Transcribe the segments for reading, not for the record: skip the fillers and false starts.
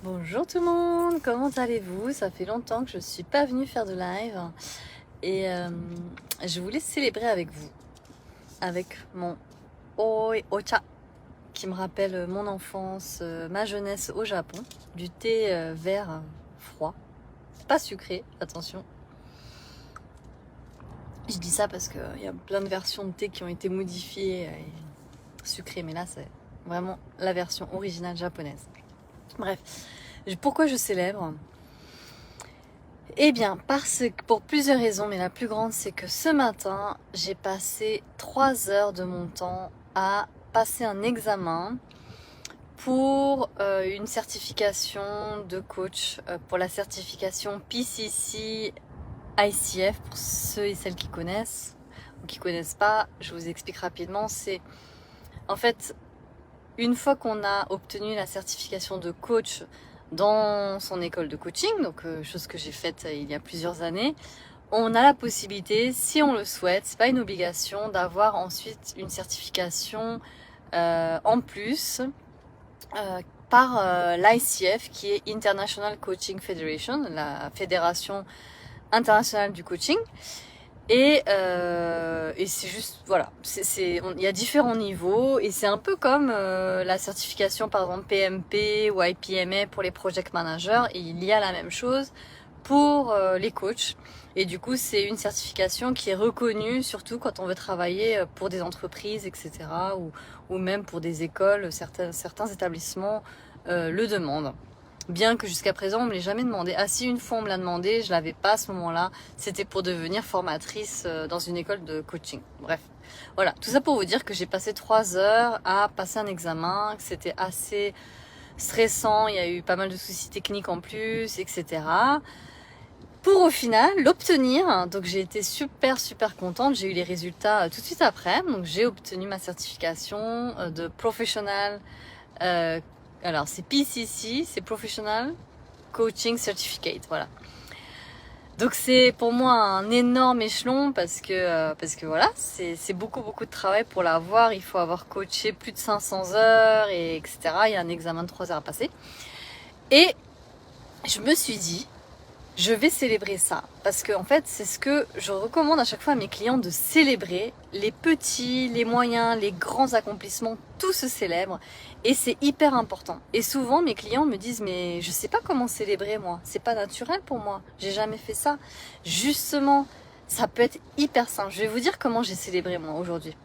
Bonjour tout le monde, comment allez-vous? Ça fait longtemps que je ne suis pas venue faire de live et je voulais célébrer avec vous, avec mon Oi Ocha qui me rappelle mon enfance, ma jeunesse au Japon, du thé vert froid, pas sucré, attention. Je dis ça parce qu'il y a plein de versions de thé qui ont été modifiées et sucrées, mais là c'est vraiment la version originale japonaise. Bref. Pourquoi je célèbre? Eh bien, pour plusieurs raisons, mais la plus grande, c'est que ce matin, j'ai passé 3 heures de mon temps à passer un examen pour une certification de coach, pour la certification PCC ICF, pour ceux et celles qui connaissent ou qui connaissent pas, je vous explique rapidement. C'est en fait, une fois qu'on a obtenu la certification de coach dans son école de coaching, donc chose que j'ai faite il y a plusieurs années, on a la possibilité, si on le souhaite, c'est pas une obligation, d'avoir ensuite une certification en plus par l'ICF, qui est International Coaching Federation, la fédération internationale du coaching. Et c'est juste, voilà, il y a différents niveaux et c'est un peu comme la certification par exemple PMP ou IPMA pour les project managers, et il y a la même chose pour les coachs. Et du coup, c'est une certification qui est reconnue surtout quand on veut travailler pour des entreprises, etc. ou même pour des écoles, certains établissements le demandent. Bien que jusqu'à présent on me l'ait jamais demandé. Ah si, une fois on me l'a demandé, je l'avais pas à ce moment-là. C'était pour devenir formatrice dans une école de coaching. Bref, voilà. Tout ça pour vous dire que j'ai passé 3 heures à passer un examen, que c'était assez stressant. Il y a eu pas mal de soucis techniques en plus, etc. Pour au final l'obtenir. Donc j'ai été super contente. J'ai eu les résultats tout de suite après. Donc j'ai obtenu ma certification de professionnal. Alors c'est PCC, c'est Professional Coaching Certificate, voilà. Donc c'est pour moi un énorme échelon parce que voilà, c'est beaucoup de travail pour l'avoir. Il faut avoir coaché plus de 500 heures et etc. Il y a un examen de 3 heures à passer. Et je me suis dit, je vais célébrer ça parce que en fait c'est ce que je recommande à chaque fois à mes clients, de célébrer les petits, les moyens, les grands accomplissements. Tout se célèbre et c'est hyper important. Et souvent mes clients me disent mais je sais pas comment célébrer moi, c'est pas naturel pour moi, j'ai jamais fait ça. Justement, ça peut être hyper simple. Je vais vous dire comment j'ai célébré moi aujourd'hui.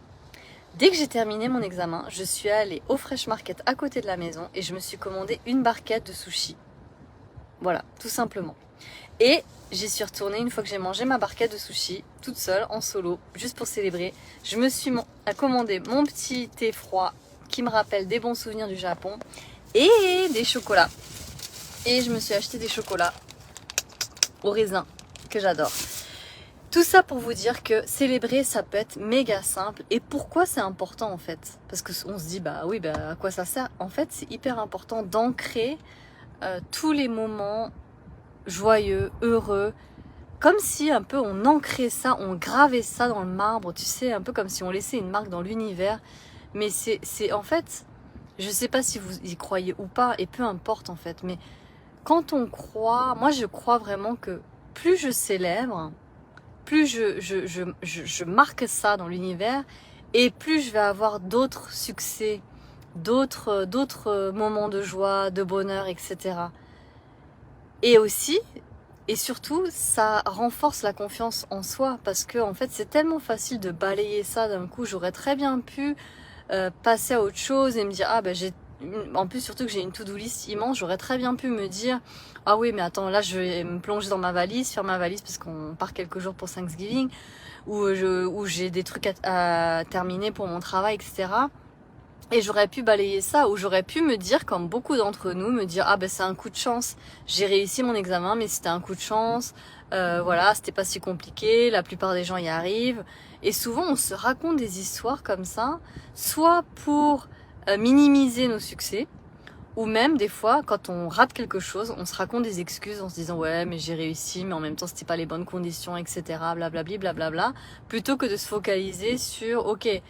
Dès que j'ai terminé mon examen, je suis allée au Fresh Market à côté de la maison et je me suis commandé une barquette de sushi. Voilà, tout simplement. Et j'y suis retournée une fois que j'ai mangé ma barquette de sushi, toute seule, en solo, juste pour célébrer. Je me suis commandé mon petit thé froid qui me rappelle des bons souvenirs du Japon et des chocolats. Et je me suis acheté des chocolats au raisin que j'adore. Tout ça pour vous dire que célébrer, ça peut être méga simple. Et pourquoi c'est important en fait? Parce qu'on se dit, bah oui, bah à quoi ça sert? En fait, c'est hyper important d'ancrer tous les moments joyeux, heureux, comme si un peu on ancrait ça, on gravait ça dans le marbre, tu sais, un peu comme si on laissait une marque dans l'univers. Mais c'est en fait, je sais pas si vous y croyez ou pas, et peu importe en fait, mais quand on croit, moi je crois vraiment que plus je célèbre, plus je marque ça dans l'univers, et plus je vais avoir d'autres succès, d'autres moments de joie, de bonheur, etc. Et aussi, et surtout, ça renforce la confiance en soi, parce que en fait, c'est tellement facile de balayer ça d'un coup. J'aurais très bien pu passer à autre chose et me dire, ah ben en plus surtout que j'ai une to-do list immense, j'aurais très bien pu me dire, ah oui mais attends, là je vais me plonger dans ma valise, faire ma valise parce qu'on part quelques jours pour Thanksgiving, où j'ai des trucs à terminer pour mon travail, etc. Et j'aurais pu balayer ça, ou j'aurais pu me dire, comme beaucoup d'entre nous, me dire, ah ben c'est un coup de chance, j'ai réussi mon examen, mais c'était un coup de chance, voilà, c'était pas si compliqué, la plupart des gens y arrivent. Et souvent on se raconte des histoires comme ça, soit pour minimiser nos succès, Ou même des fois, quand on rate quelque chose, on se raconte des excuses en se disant ouais mais j'ai réussi, mais en même temps c'était pas les bonnes conditions, etc. Blablabli, blablabla. Plutôt que de se focaliser sur ok,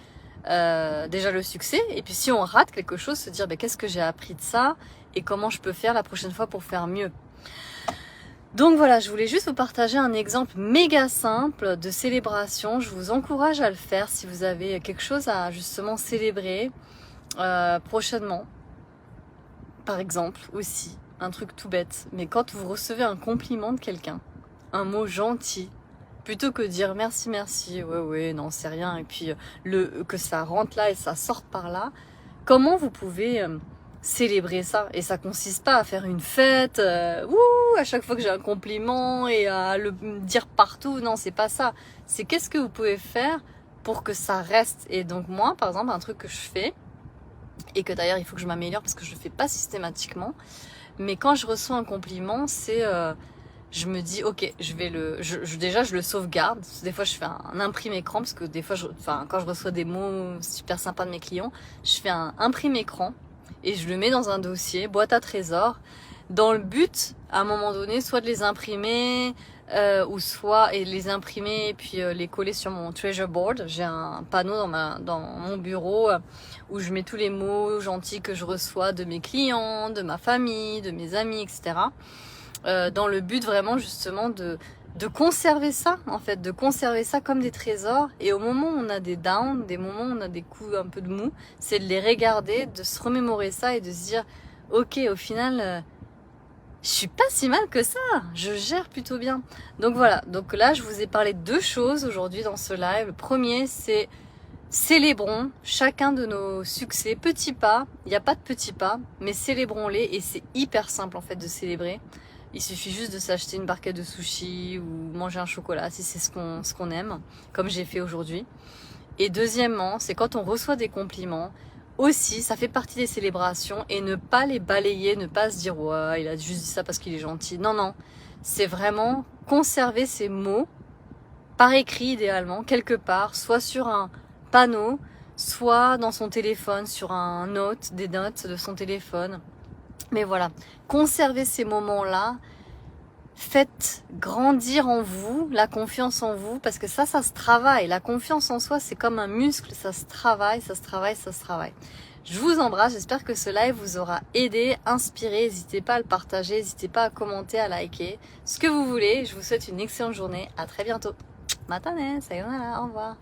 déjà le succès, et puis si on rate quelque chose, se dire qu'est-ce que j'ai appris de ça et comment je peux faire la prochaine fois pour faire mieux. Donc voilà, je voulais juste vous partager un exemple méga simple de célébration. Je vous encourage à le faire si vous avez quelque chose à justement célébrer prochainement. Par exemple, aussi, un truc tout bête, mais quand vous recevez un compliment de quelqu'un, un mot gentil, plutôt que de dire merci, merci, ouais, non, c'est rien, et puis que ça rentre là et ça sorte par là, comment vous pouvez célébrer ça? Et ça consiste pas à faire une fête, à chaque fois que j'ai un compliment et à le dire partout, non, c'est pas ça. C'est qu'est-ce que vous pouvez faire pour que ça reste. Et donc moi, par exemple, un truc que je fais, et que d'ailleurs il faut que je m'améliore parce que je le fais pas systématiquement, mais quand je reçois un compliment, c'est je me dis ok, déjà je le sauvegarde. Des fois je fais un imprime écran parce que des fois quand je reçois des mots super sympas de mes clients, je fais un imprime écran et je le mets dans un dossier boîte à trésors, dans le but à un moment donné soit de les imprimer ou soit et les imprimer et puis les coller sur mon treasure board. J'ai un panneau dans mon bureau où je mets tous les mots gentils que je reçois de mes clients, de ma famille, de mes amis, etc. Dans le but vraiment justement de conserver ça, en fait, de conserver ça comme des trésors. Et au moment où on a des downs, des moments où on a des coups un peu de mou, c'est de les regarder, de se remémorer ça et de se dire ok, au final je suis pas si mal que ça, je gère plutôt bien. Donc voilà, donc là je vous ai parlé de deux choses aujourd'hui dans ce live. Le premier, c'est célébrons chacun de nos succès, petits pas, il n'y a pas de petits pas, mais célébrons-les et c'est hyper simple en fait de célébrer. Il suffit juste de s'acheter une barquette de sushi ou manger un chocolat si c'est ce qu'on aime, comme j'ai fait aujourd'hui. Et deuxièmement, c'est quand on reçoit des compliments, aussi, ça fait partie des célébrations et ne pas les balayer, ne pas se dire ouais, il a juste dit ça parce qu'il est gentil. Non, non, c'est vraiment conserver ces mots par écrit idéalement, quelque part, soit sur un panneau, soit dans son téléphone, sur des notes de son téléphone. Mais voilà, conservez ces moments-là, faites grandir en vous la confiance en vous, parce que ça se travaille. La confiance en soi, c'est comme un muscle, ça se travaille, ça se travaille, ça se travaille. Je vous embrasse, j'espère que ce live vous aura aidé, inspiré. N'hésitez pas à le partager, n'hésitez pas à commenter, à liker, ce que vous voulez. Je vous souhaite une excellente journée, à très bientôt. Matane, sayonara, au revoir.